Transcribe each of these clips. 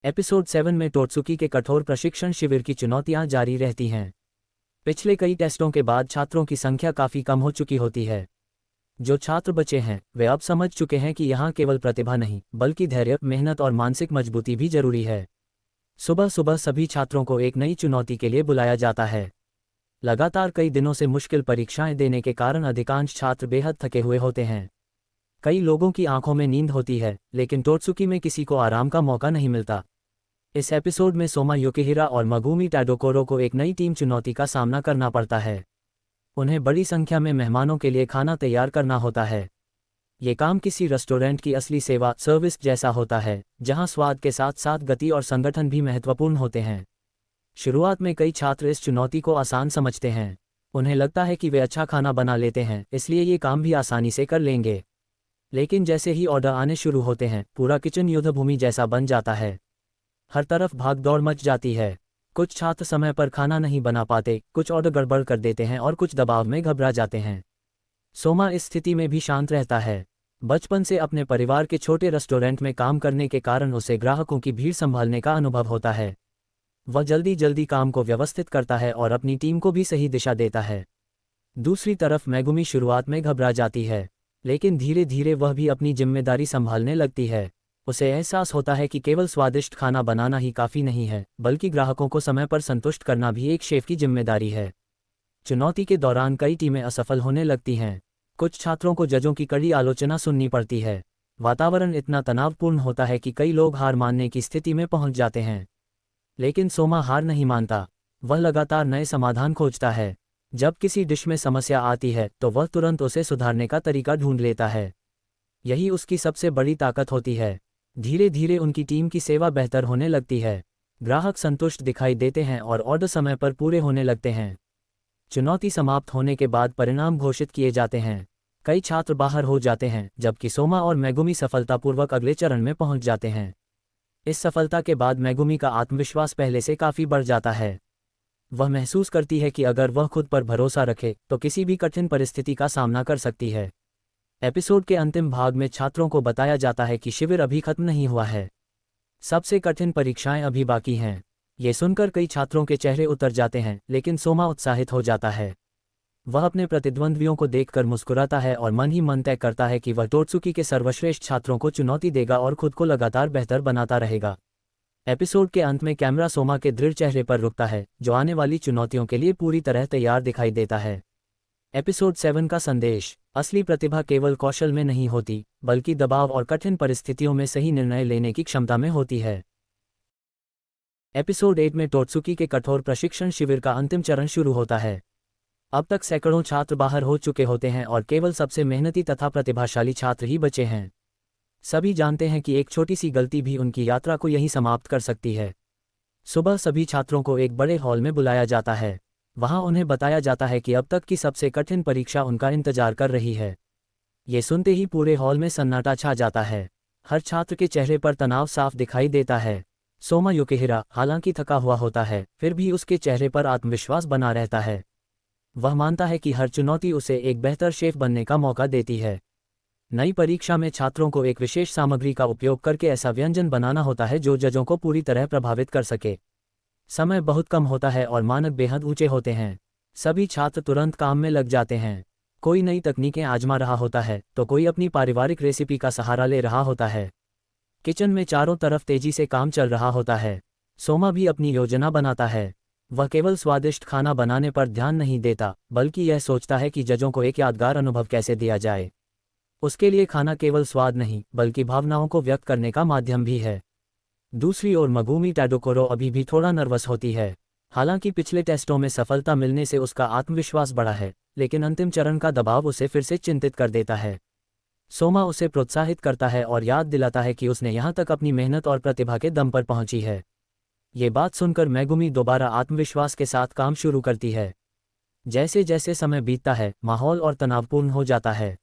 Episode 7 में टोत्सुकी के कठोर प्रशिक्षण शिविर की चुनौतियां जारी रहती हैं। पिछले कई टेस्टों के बाद छात्रों की संख्या काफ़ी कम हो चुकी होती है। जो छात्र बचे हैं वे अब समझ चुके हैं कि यहाँ केवल प्रतिभा नहीं बल्कि धैर्य, मेहनत और मानसिक मजबूती भी जरूरी है। सुबह सुबह सभी छात्रों को एक नई चुनौती के लिए बुलाया जाता है। लगातार कई दिनों से मुश्किल परीक्षाएं देने के कारण अधिकांश छात्र बेहद थके हुए होते हैं। कई लोगों की आंखों में नींद होती है, लेकिन टोत्सुकी में किसी को आराम का मौका नहीं मिलता। इस एपिसोड में सोमा युकिहिरा और मगुमी टाडोकोरो को एक नई टीम चुनौती का सामना करना पड़ता है। उन्हें बड़ी संख्या में मेहमानों के लिए खाना तैयार करना होता है। ये काम किसी रेस्टोरेंट की असली सेवा सर्विस जैसा होता है, जहां स्वाद के साथ साथ गति और संगठन भी महत्वपूर्ण होते हैं। शुरुआत में कई छात्र इस चुनौती को आसान समझते हैं। उन्हें लगता है कि वे अच्छा खाना बना लेते हैं, इसलिए ये काम भी आसानी से कर लेंगे। लेकिन जैसे ही ऑर्डर आने शुरू होते हैं, पूरा किचन युद्धभूमि जैसा बन जाता है। हर तरफ भाग दौड़ मच जाती है। कुछ छात्र समय पर खाना नहीं बना पाते, कुछ ऑर्डर गड़बड़ कर देते हैं और कुछ दबाव में घबरा जाते हैं। सोमा इस स्थिति में भी शांत रहता है। बचपन से अपने परिवार के छोटे रेस्टोरेंट में काम करने के कारण उसे ग्राहकों की भीड़ संभालने का अनुभव होता है। वह जल्दी जल्दी काम को व्यवस्थित करता है और अपनी टीम को भी सही दिशा देता है। दूसरी तरफ मेगुमी शुरुआत में घबरा जाती है, लेकिन धीरे धीरे वह भी अपनी जिम्मेदारी संभालने लगती है। उसे एहसास होता है कि केवल स्वादिष्ट खाना बनाना ही काफ़ी नहीं है, बल्कि ग्राहकों को समय पर संतुष्ट करना भी एक शेफ की जिम्मेदारी है। चुनौती के दौरान कई टीमें असफल होने लगती हैं। कुछ छात्रों को जजों की कड़ी आलोचना सुननी पड़ती है। वातावरण इतना तनावपूर्ण होता है कि कई लोग हार मानने की स्थिति में पहुंच जाते हैं। लेकिन सोमा हार नहीं मानता। वह लगातार नए समाधान खोजता है। जब किसी डिश में समस्या आती है तो वह तुरंत उसे सुधारने का तरीका ढूंढ लेता है। यही उसकी सबसे बड़ी ताकत होती है। धीरे धीरे उनकी टीम की सेवा बेहतर होने लगती है। ग्राहक संतुष्ट दिखाई देते हैं और ऑर्डर समय पर पूरे होने लगते हैं। चुनौती समाप्त होने के बाद परिणाम घोषित किए जाते हैं। कई छात्र बाहर हो जाते हैं, जबकि सोमा और मेगुमी सफलतापूर्वक अगले चरण में पहुंच जाते हैं। इस सफलता के बाद मेगुमी का आत्मविश्वास पहले से काफ़ी बढ़ जाता है। वह महसूस करती है कि अगर वह खुद पर भरोसा रखे तो किसी भी कठिन परिस्थिति का सामना कर सकती है। एपिसोड के अंतिम भाग में छात्रों को बताया जाता है कि शिविर अभी खत्म नहीं हुआ है। सबसे कठिन परीक्षाएं अभी बाकी हैं। ये सुनकर कई छात्रों के चेहरे उतर जाते हैं, लेकिन सोमा उत्साहित हो जाता है। वह अपने प्रतिद्वंद्वियों को देखकर मुस्कुराता है और मन ही मन तय करता है कि वह टोत्सुकी के सर्वश्रेष्ठ छात्रों को चुनौती देगा और खुद को लगातार बेहतर बनाता रहेगा। एपिसोड के अंत में कैमरा सोमा के दृढ़ चेहरे पर रुकता है, जो आने वाली चुनौतियों के लिए पूरी तरह तैयार दिखाई देता है। एपिसोड 7 का संदेश: असली प्रतिभा केवल कौशल में नहीं होती, बल्कि दबाव और कठिन परिस्थितियों में सही निर्णय लेने की क्षमता में होती है। एपिसोड 8 में टोत्सुकी के कठोर प्रशिक्षण शिविर का अंतिम चरण शुरू होता है। अब तक सैकड़ों छात्र बाहर हो चुके होते हैं और केवल सबसे मेहनती तथा प्रतिभाशाली छात्र ही बचे हैं। सभी जानते हैं कि एक छोटी सी गलती भी उनकी यात्रा को यहीं समाप्त कर सकती है। सुबह सभी छात्रों को एक बड़े हॉल में बुलाया जाता है। वहां उन्हें बताया जाता है कि अब तक की सबसे कठिन परीक्षा उनका इंतजार कर रही है। ये सुनते ही पूरे हॉल में सन्नाटा छा जाता है। हर छात्र के चेहरे पर तनाव साफ दिखाई देता है। सोमा युकिहिरा हालांकि थका हुआ होता है, फिर भी उसके चेहरे पर आत्मविश्वास बना रहता है। वह मानता है कि हर चुनौती उसे एक बेहतर शेफ बनने का मौका देती है। नई परीक्षा में छात्रों को एक विशेष सामग्री का उपयोग करके ऐसा व्यंजन बनाना होता है जो जजों को पूरी तरह प्रभावित कर सके। समय बहुत कम होता है और मानक बेहद ऊंचे होते हैं। सभी छात्र तुरंत काम में लग जाते हैं। कोई नई तकनीकें आजमा रहा होता है तो कोई अपनी पारिवारिक रेसिपी का सहारा ले रहा होता है। किचन में चारों तरफ तेजी से काम चल रहा होता है। सोमा भी अपनी योजना बनाता है। वह केवल स्वादिष्ट खाना बनाने पर ध्यान नहीं देता, बल्कि यह सोचता है कि जजों को एक यादगार अनुभव कैसे दिया जाए। उसके लिए खाना केवल स्वाद नहीं, बल्कि भावनाओं को व्यक्त करने का माध्यम भी है। दूसरी ओर मगुमी टाडोकोरो अभी भी थोड़ा नर्वस होती है। हालांकि पिछले टेस्टों में सफलता मिलने से उसका आत्मविश्वास बढ़ा है, लेकिन अंतिम चरण का दबाव उसे फिर से चिंतित कर देता है। सोमा उसे प्रोत्साहित करता है और याद दिलाता है कि उसने यहाँ तक अपनी मेहनत और प्रतिभा के दम पर पहुंची है। ये बात सुनकर मेगुमी दोबारा आत्मविश्वास के साथ काम शुरू करती है। जैसे जैसे समय बीतता है, माहौल और तनावपूर्ण हो जाता है।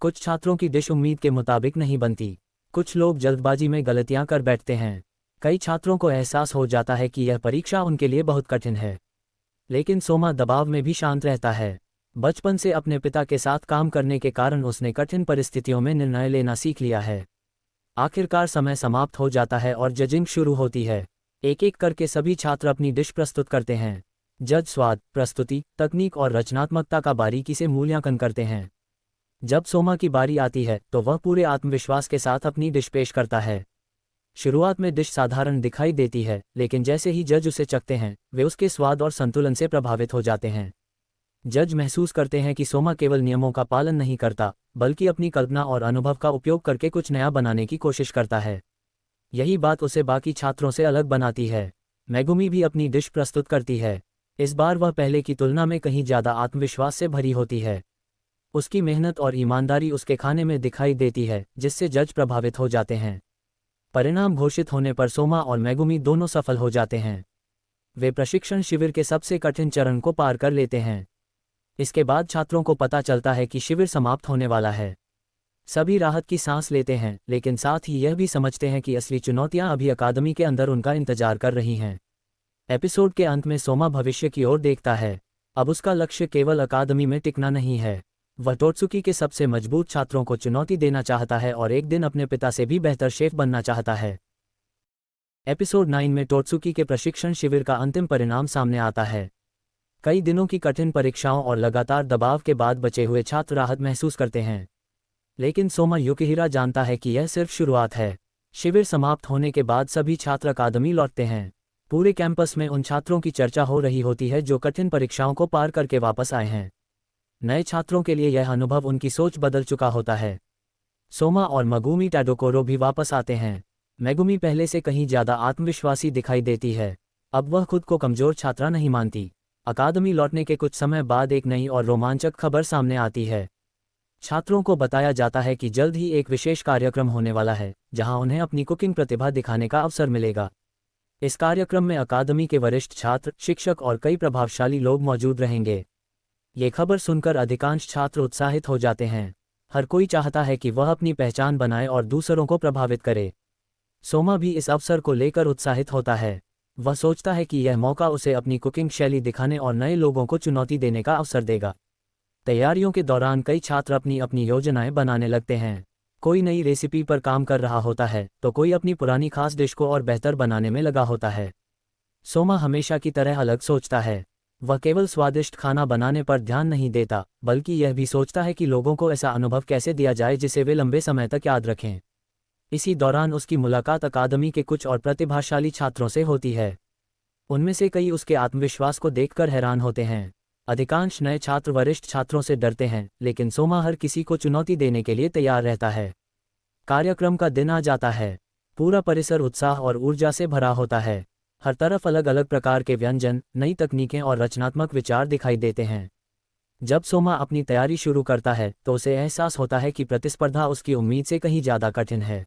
कुछ छात्रों की डिश उम्मीद के मुताबिक नहीं बनती। कुछ लोग जल्दबाजी में गलतियां कर बैठते हैं। कई छात्रों को एहसास हो जाता है कि यह परीक्षा उनके लिए बहुत कठिन है। लेकिन सोमा दबाव में भी शांत रहता है। बचपन से अपने पिता के साथ काम करने के कारण उसने कठिन परिस्थितियों में निर्णय लेना सीख लिया है। आखिरकार समय समाप्त हो जाता है और जजिंग शुरू होती है। एक एक करके सभी छात्र अपनी डिश प्रस्तुत करते हैं। जज स्वाद, प्रस्तुति, तकनीक और रचनात्मकता का बारीकी से मूल्यांकन करते हैं। जब सोमा की बारी आती है तो वह पूरे आत्मविश्वास के साथ अपनी डिश पेश करता है। शुरुआत में डिश साधारण दिखाई देती है, लेकिन जैसे ही जज उसे चखते हैं वे उसके स्वाद और संतुलन से प्रभावित हो जाते हैं। जज महसूस करते हैं कि सोमा केवल नियमों का पालन नहीं करता, बल्कि अपनी कल्पना और अनुभव का उपयोग करके कुछ नया बनाने की कोशिश करता है। यही बात उसे बाकी छात्रों से अलग बनाती है। मेगुमी भी अपनी डिश प्रस्तुत करती है। इस बार वह पहले की तुलना में कहीं ज़्यादा आत्मविश्वास से भरी होती है। उसकी मेहनत और ईमानदारी उसके खाने में दिखाई देती है, जिससे जज प्रभावित हो जाते हैं। परिणाम घोषित होने पर सोमा और मेगुमी दोनों सफल हो जाते हैं। वे प्रशिक्षण शिविर के सबसे कठिन चरण को पार कर लेते हैं। इसके बाद छात्रों को पता चलता है कि शिविर समाप्त होने वाला है। सभी राहत की सांस लेते हैं, लेकिन साथ ही यह भी समझते हैं कि असली चुनौतियां अभी अकादमी के अंदर उनका इंतजार कर रही हैं। एपिसोड के अंत में सोमा भविष्य की ओर देखता है। अब उसका लक्ष्य केवल अकादमी में टिकना नहीं है। वह टोत्सुकी के सबसे मजबूत छात्रों को चुनौती देना चाहता है और एक दिन अपने पिता से भी बेहतर शेफ बनना चाहता है। एपिसोड 9 में टोत्सुकी के प्रशिक्षण शिविर का अंतिम परिणाम सामने आता है। कई दिनों की कठिन परीक्षाओं और लगातार दबाव के बाद बचे हुए छात्र राहत महसूस करते हैं। लेकिन सोमा युकिहिरा जानता है कि यह सिर्फ शुरुआत है। शिविर समाप्त होने के बाद सभी छात्र अकादमी लौटते हैं। पूरे कैंपस में उन छात्रों की चर्चा हो रही होती है जो कठिन परीक्षाओं को पार करके वापस आए हैं। नए छात्रों के लिए यह अनुभव उनकी सोच बदल चुका होता है। सोमा और मेगुमी टाडोकोरो भी वापस आते हैं। मेगुमी पहले से कहीं ज़्यादा आत्मविश्वासी दिखाई देती है। अब वह खुद को कमज़ोर छात्रा नहीं मानती। अकादमी लौटने के कुछ समय बाद एक नई और रोमांचक खबर सामने आती है। छात्रों को बताया जाता है कि जल्द ही एक विशेष कार्यक्रम होने वाला है, जहां उन्हें अपनी कुकिंग प्रतिभा दिखाने का अवसर मिलेगा। इस कार्यक्रम में अकादमी के वरिष्ठ छात्र, शिक्षक और कई प्रभावशाली लोग मौजूद रहेंगे। ये खबर सुनकर अधिकांश छात्र उत्साहित हो जाते हैं। हर कोई चाहता है कि वह अपनी पहचान बनाए और दूसरों को प्रभावित करे। सोमा भी इस अवसर को लेकर उत्साहित होता है। वह सोचता है कि यह मौका उसे अपनी कुकिंग शैली दिखाने और नए लोगों को चुनौती देने का अवसर देगा। तैयारियों के दौरान कई छात्र अपनी अपनी योजनाएं बनाने लगते हैं। कोई नई रेसिपी पर काम कर रहा होता है तो कोई अपनी पुरानी खास डिश को और बेहतर बनाने में लगा होता है। सोमा हमेशा की तरह अलग सोचता है। वह केवल स्वादिष्ट खाना बनाने पर ध्यान नहीं देता, बल्कि यह भी सोचता है कि लोगों को ऐसा अनुभव कैसे दिया जाए जिसे वे लंबे समय तक याद रखें। इसी दौरान उसकी मुलाकात अकादमी के कुछ और प्रतिभाशाली छात्रों से होती है। उनमें से कई उसके आत्मविश्वास को देखकर हैरान होते हैं। अधिकांश नए छात्र वरिष्ठ छात्रों से डरते हैं, लेकिन सोमा हर किसी को चुनौती देने के लिए तैयार रहता है। कार्यक्रम का दिन आ जाता है। पूरा परिसर उत्साह और ऊर्जा से भरा होता है। हर तरफ अलग अलग प्रकार के व्यंजन, नई तकनीकें और रचनात्मक विचार दिखाई देते हैं। जब सोमा अपनी तैयारी शुरू करता है तो उसे एहसास होता है कि प्रतिस्पर्धा उसकी उम्मीद से कहीं ज़्यादा कठिन है।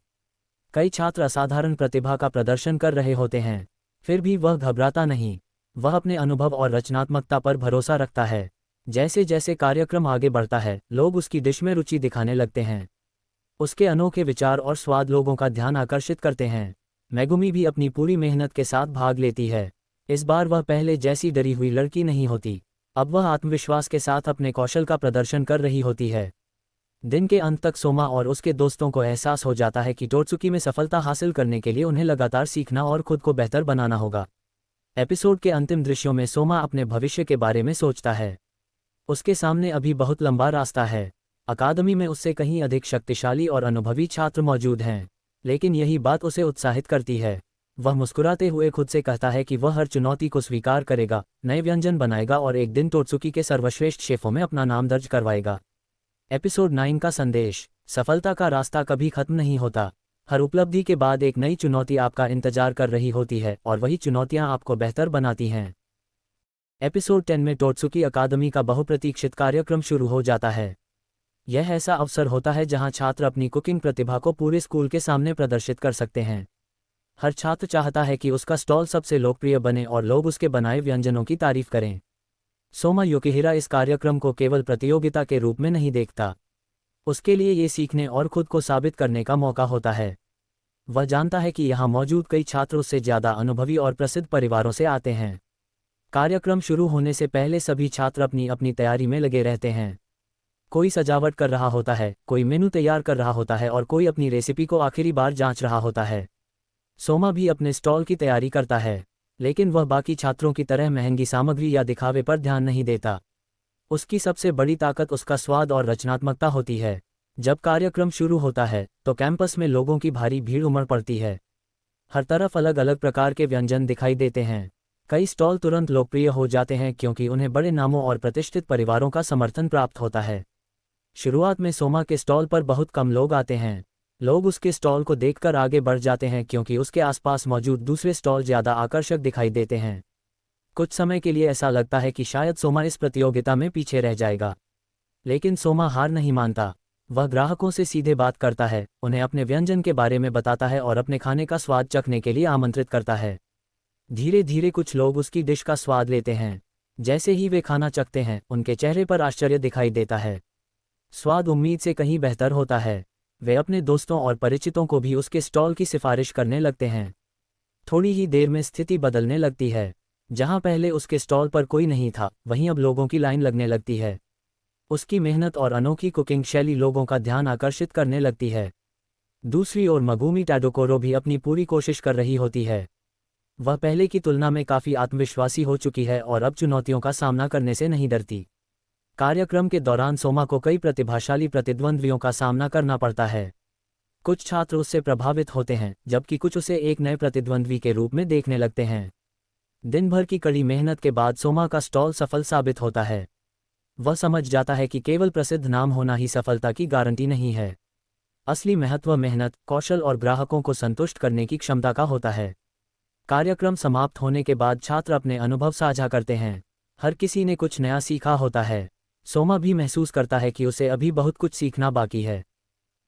कई छात्र असाधारण प्रतिभा का प्रदर्शन कर रहे होते हैं, फिर भी वह घबराता नहीं। वह अपने अनुभव और रचनात्मकता पर भरोसा रखता है। जैसे जैसे कार्यक्रम आगे बढ़ता है, लोग उसकी डिश में रुचि दिखाने लगते हैं। उसके अनोखे विचार और स्वाद लोगों का ध्यान आकर्षित करते हैं। मेगुमी भी अपनी पूरी मेहनत के साथ भाग लेती है। इस बार वह पहले जैसी डरी हुई लड़की नहीं होती। अब वह आत्मविश्वास के साथ अपने कौशल का प्रदर्शन कर रही होती है। दिन के अंत तक सोमा और उसके दोस्तों को एहसास हो जाता है कि टोत्सुकी में सफलता हासिल करने के लिए उन्हें लगातार सीखना और खुद को बेहतर बनाना होगा। एपिसोड के अंतिम दृश्यों में सोमा अपने भविष्य के बारे में सोचता है। उसके सामने अभी बहुत लंबा रास्ता है। अकादमी में उससे कहीं अधिक शक्तिशाली और अनुभवी छात्र मौजूद हैं, लेकिन यही बात उसे उत्साहित करती है। वह मुस्कुराते हुए खुद से कहता है कि वह हर चुनौती को स्वीकार करेगा, नए व्यंजन बनाएगा और एक दिन टोत्सुकी के सर्वश्रेष्ठ शेफों में अपना नाम दर्ज करवाएगा। एपिसोड 9 का संदेश: सफलता का रास्ता कभी खत्म नहीं होता। हर उपलब्धि के बाद एक नई चुनौती आपका इंतजार कर रही होती है और वही चुनौतियां आपको बेहतर बनाती हैं। एपिसोड 10 में टोत्सुकी अकादमी का बहुप्रतीक्षित कार्यक्रम शुरू हो जाता है। यह ऐसा अवसर होता है जहां छात्र अपनी कुकिंग प्रतिभा को पूरे स्कूल के सामने प्रदर्शित कर सकते हैं। हर छात्र चाहता है कि उसका स्टॉल सबसे लोकप्रिय बने और लोग उसके बनाए व्यंजनों की तारीफ करें। सोमा युकिहिरा इस कार्यक्रम को केवल प्रतियोगिता के रूप में नहीं देखता। उसके लिए ये सीखने और खुद को साबित करने का मौका होता है। वह जानता है कि यहाँ मौजूद कई छात्र उससे ज़्यादा अनुभवी और प्रसिद्ध परिवारों से आते हैं। कार्यक्रम शुरू होने से पहले सभी छात्र अपनी अपनी तैयारी में लगे रहते हैं। कोई सजावट कर रहा होता है, कोई मेनू तैयार कर रहा होता है और कोई अपनी रेसिपी को आखिरी बार जांच रहा होता है। सोमा भी अपने स्टॉल की तैयारी करता है, लेकिन वह बाकी छात्रों की तरह महंगी सामग्री या दिखावे पर ध्यान नहीं देता। उसकी सबसे बड़ी ताकत उसका स्वाद और रचनात्मकता होती है। जब कार्यक्रम शुरू होता है तो कैंपस में लोगों की भारी भीड़ उमड़ पड़ती है। हर तरफ अलग अलग प्रकार के व्यंजन दिखाई देते हैं। कई स्टॉल तुरंत लोकप्रिय हो जाते हैं क्योंकि उन्हें बड़े नामों और प्रतिष्ठित परिवारों का समर्थन प्राप्त होता है। शुरुआत में सोमा के स्टॉल पर बहुत कम लोग आते हैं। लोग उसके स्टॉल को देखकर आगे बढ़ जाते हैं क्योंकि उसके आसपास मौजूद दूसरे स्टॉल ज़्यादा आकर्षक दिखाई देते हैं। कुछ समय के लिए ऐसा लगता है कि शायद सोमा इस प्रतियोगिता में पीछे रह जाएगा, लेकिन सोमा हार नहीं मानता। वह ग्राहकों से सीधे बात करता है, उन्हें अपने व्यंजन के बारे में बताता है और अपने खाने का स्वाद चखने के लिए आमंत्रित करता है। धीरे धीरे कुछ लोग उसकी डिश का स्वाद लेते हैं। जैसे ही वे खाना चखते हैं, उनके चेहरे पर आश्चर्य दिखाई देता है। स्वाद उम्मीद से कहीं बेहतर होता है। वे अपने दोस्तों और परिचितों को भी उसके स्टॉल की सिफारिश करने लगते हैं। थोड़ी ही देर में स्थिति बदलने लगती है। जहां पहले उसके स्टॉल पर कोई नहीं था, वहीं अब लोगों की लाइन लगने लगती है। उसकी मेहनत और अनोखी कुकिंग शैली लोगों का ध्यान आकर्षित करने लगती है। दूसरी ओर मगुमी टाडोकोरो भी अपनी पूरी कोशिश कर रही होती है। वह पहले की तुलना में काफ़ी आत्मविश्वासी हो चुकी है और अब चुनौतियों का सामना करने से नहीं डरती। कार्यक्रम के दौरान सोमा को कई प्रतिभाशाली प्रतिद्वंद्वियों का सामना करना पड़ता है। कुछ छात्र उससे प्रभावित होते हैं, जबकि कुछ उसे एक नए प्रतिद्वंद्वी के रूप में देखने लगते हैं। दिन भर की कड़ी मेहनत के बाद सोमा का स्टॉल सफल साबित होता है। वह समझ जाता है कि केवल प्रसिद्ध नाम होना ही सफलता की गारंटी नहीं है। असली महत्व मेहनत, कौशल और ग्राहकों को संतुष्ट करने की क्षमता का होता है। कार्यक्रम समाप्त होने के बाद छात्र अपने अनुभव साझा करते हैं। हर किसी ने कुछ नया सीखा होता है। सोमा भी महसूस करता है कि उसे अभी बहुत कुछ सीखना बाकी है,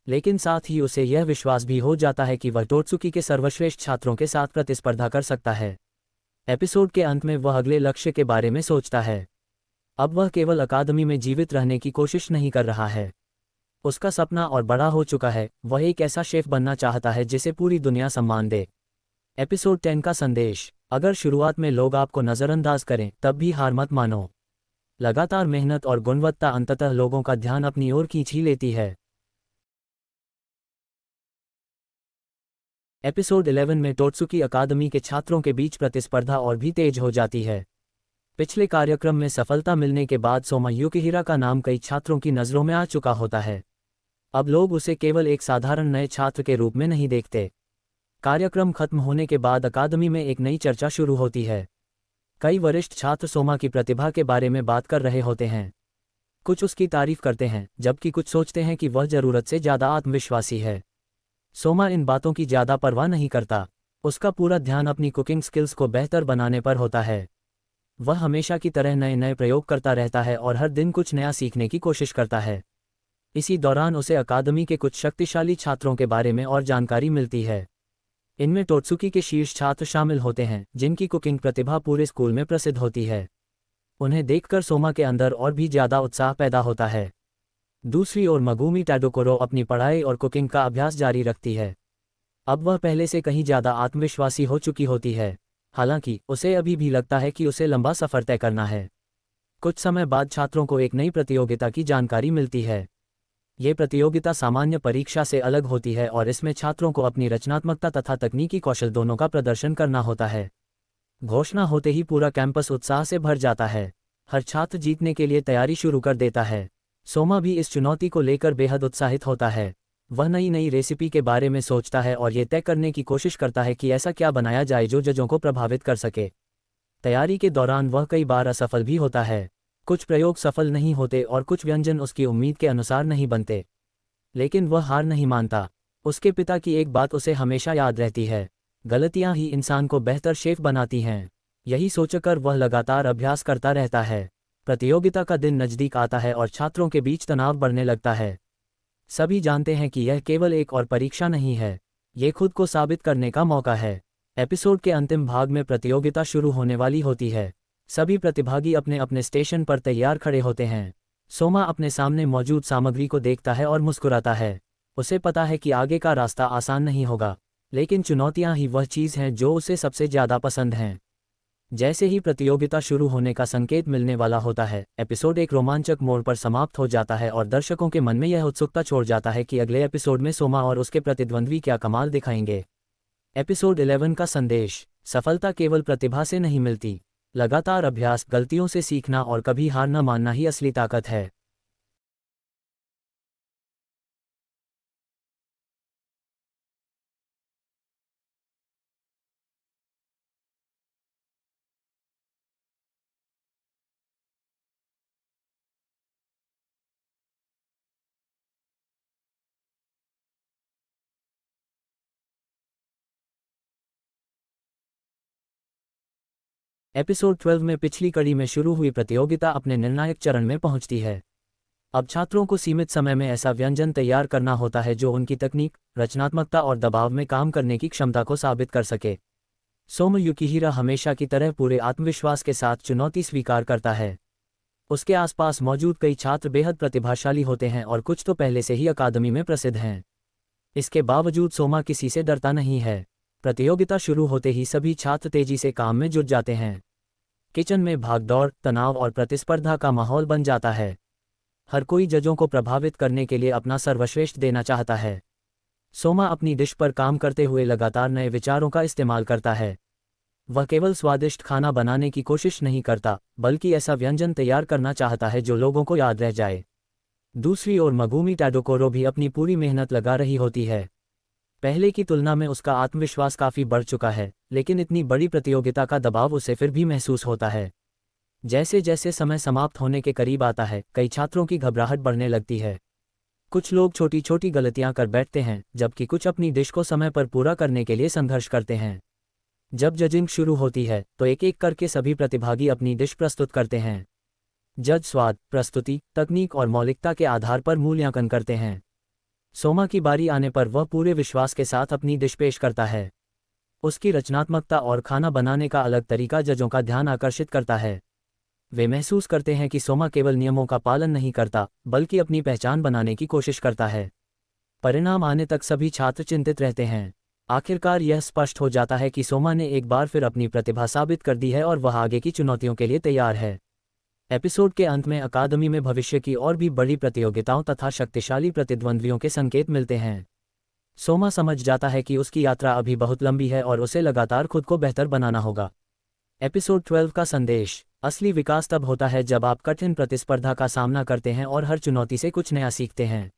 लेकिन साथ ही उसे यह विश्वास भी हो जाता है कि वह टोत्सुकी के सर्वश्रेष्ठ छात्रों के साथ प्रतिस्पर्धा कर सकता है। एपिसोड के अंत में वह अगले लक्ष्य के बारे में सोचता है। अब वह केवल अकादमी में जीवित रहने की कोशिश नहीं कर रहा है। उसका सपना और बड़ा हो चुका है। वह एक ऐसा शेफ बनना चाहता है जिसे पूरी दुनिया सम्मान दे। एपिसोड 10 का संदेश: अगर शुरुआत में लोग आपको नज़रअंदाज करें, तब भी हार मत मानो। लगातार मेहनत और गुणवत्ता अंततः लोगों का ध्यान अपनी ओर खींच ही लेती है। एपिसोड 11 में टोत्सुकी अकादमी के छात्रों के बीच प्रतिस्पर्धा और भी तेज हो जाती है। पिछले कार्यक्रम में सफलता मिलने के बाद सोमा युकिहिरा का नाम कई छात्रों की नज़रों में आ चुका होता है। अब लोग उसे केवल एक साधारण नए छात्र के रूप में नहीं देखते। कार्यक्रम खत्म होने के बाद अकादमी में एक नई चर्चा शुरू होती है। कई वरिष्ठ छात्र सोमा की प्रतिभा के बारे में बात कर रहे होते हैं। कुछ उसकी तारीफ करते हैं, जबकि कुछ सोचते हैं कि वह ज़रूरत से ज़्यादा आत्मविश्वासी है। सोमा इन बातों की ज़्यादा परवाह नहीं करता। उसका पूरा ध्यान अपनी कुकिंग स्किल्स को बेहतर बनाने पर होता है। वह हमेशा की तरह नए नए प्रयोग करता रहता है और हर दिन कुछ नया सीखने की कोशिश करता है। इसी दौरान उसे अकादमी के कुछ शक्तिशाली छात्रों के बारे में और जानकारी मिलती है। इनमें टोत्सुकी के शीर्ष छात्र शामिल होते हैं, जिनकी कुकिंग प्रतिभा पूरे स्कूल में प्रसिद्ध होती है। उन्हें देखकर सोमा के अंदर और भी ज़्यादा उत्साह पैदा होता है। दूसरी ओर मगुमी टाडोकोरो अपनी पढ़ाई और कुकिंग का अभ्यास जारी रखती है। अब वह पहले से कहीं ज़्यादा आत्मविश्वासी हो चुकी होती है। हालांकि उसे अभी भी लगता है कि उसे लंबा सफ़र तय करना है। कुछ समय बाद छात्रों को एक नई प्रतियोगिता की जानकारी मिलती है। ये प्रतियोगिता सामान्य परीक्षा से अलग होती है और इसमें छात्रों को अपनी रचनात्मकता तथा तकनीकी कौशल दोनों का प्रदर्शन करना होता है। घोषणा होते ही पूरा कैंपस उत्साह से भर जाता है। हर छात्र जीतने के लिए तैयारी शुरू कर देता है। सोमा भी इस चुनौती को लेकर बेहद उत्साहित होता है। वह नई नई रेसिपी के बारे में सोचता है और ये तय करने की कोशिश करता है कि ऐसा क्या बनाया जाए जो जजों को प्रभावित कर सके। तैयारी के दौरान वह कई बार असफल भी होता है। कुछ प्रयोग सफल नहीं होते और कुछ व्यंजन उसकी उम्मीद के अनुसार नहीं बनते, लेकिन वह हार नहीं मानता। उसके पिता की एक बात उसे हमेशा याद रहती है: गलतियां ही इंसान को बेहतर शेफ बनाती हैं। यही सोचकर वह लगातार अभ्यास करता रहता है। प्रतियोगिता का दिन नज़दीक आता है और छात्रों के बीच तनाव बढ़ने लगता है। सभी जानते हैं कि यह केवल एक और परीक्षा नहीं है, ये खुद को साबित करने का मौका है। एपिसोड के अंतिम भाग में प्रतियोगिता शुरू होने वाली होती है। सभी प्रतिभागी अपने अपने स्टेशन पर तैयार खड़े होते हैं। सोमा अपने सामने मौजूद सामग्री को देखता है और मुस्कुराता है। उसे पता है कि आगे का रास्ता आसान नहीं होगा, लेकिन चुनौतियां ही वह चीज़ हैं जो उसे सबसे ज़्यादा पसंद हैं। जैसे ही प्रतियोगिता शुरू होने का संकेत मिलने वाला होता है, एपिसोड एक रोमांचक मोड़ पर समाप्त हो जाता है और दर्शकों के मन में यह उत्सुकता छोड़ जाता है कि अगले एपिसोड में सोमा और उसके प्रतिद्वंद्वी क्या कमाल दिखाएंगे। एपिसोड 11 का संदेश। सफलता केवल प्रतिभा से नहीं मिलती। लगातार अभ्यास, गलतियों से सीखना और कभी हार न मानना ही असली ताकत है। एपिसोड 12 में पिछली कड़ी में शुरू हुई प्रतियोगिता अपने निर्णायक चरण में पहुंचती है। अब छात्रों को सीमित समय में ऐसा व्यंजन तैयार करना होता है जो उनकी तकनीक, रचनात्मकता और दबाव में काम करने की क्षमता को साबित कर सके। सोमा युकिहिरा हमेशा की तरह पूरे आत्मविश्वास के साथ चुनौती स्वीकार करता है। उसके आसपास मौजूद कई छात्र बेहद प्रतिभाशाली होते हैं और कुछ तो पहले से ही अकादमी में प्रसिद्ध हैं। इसके बावजूद सोमा किसी से डरता नहीं है। प्रतियोगिता शुरू होते ही सभी छात्र तेजी से काम में जुट जाते हैं। किचन में भागदौड़, तनाव और प्रतिस्पर्धा का माहौल बन जाता है। हर कोई जजों को प्रभावित करने के लिए अपना सर्वश्रेष्ठ देना चाहता है। सोमा अपनी डिश पर काम करते हुए लगातार नए विचारों का इस्तेमाल करता है। वह केवल स्वादिष्ट खाना बनाने की कोशिश नहीं करता, बल्कि ऐसा व्यंजन तैयार करना चाहता है जो लोगों को याद रह जाए। दूसरी ओर मगुमी टाडोकोरो भी अपनी पूरी मेहनत लगा रही होती है। पहले की तुलना में उसका आत्मविश्वास काफी बढ़ चुका है, लेकिन इतनी बड़ी प्रतियोगिता का दबाव उसे फिर भी महसूस होता है। जैसे जैसे समय समाप्त होने के करीब आता है, कई छात्रों की घबराहट बढ़ने लगती है। कुछ लोग छोटी छोटी गलतियां कर बैठते हैं, जबकि कुछ अपनी डिश को समय पर पूरा करने के लिए संघर्ष करते हैं। जब जजिंग शुरू होती है, तो एक एक करके सभी प्रतिभागी अपनी डिश प्रस्तुत करते हैं। जज स्वाद, प्रस्तुति, तकनीक और मौलिकता के आधार पर मूल्यांकन करते हैं। सोमा की बारी आने पर वह पूरे विश्वास के साथ अपनी डिश पेश करता है। उसकी रचनात्मकता और खाना बनाने का अलग तरीका जजों का ध्यान आकर्षित करता है। वे महसूस करते हैं कि सोमा केवल नियमों का पालन नहीं करता, बल्कि अपनी पहचान बनाने की कोशिश करता है। परिणाम आने तक सभी छात्र चिंतित रहते हैं। आखिरकार यह स्पष्ट हो जाता है कि सोमा ने एक बार फिर अपनी प्रतिभा साबित कर दी है और वह आगे की चुनौतियों के लिए तैयार है। एपिसोड के अंत में अकादमी में भविष्य की और भी बड़ी प्रतियोगिताओं तथा शक्तिशाली प्रतिद्वंद्वियों के संकेत मिलते हैं। सोमा समझ जाता है कि उसकी यात्रा अभी बहुत लंबी है और उसे लगातार खुद को बेहतर बनाना होगा। एपिसोड 12 का संदेश। असली विकास तब होता है जब आप कठिन प्रतिस्पर्धा का सामना करते हैं और हर चुनौती से कुछ नया सीखते हैं।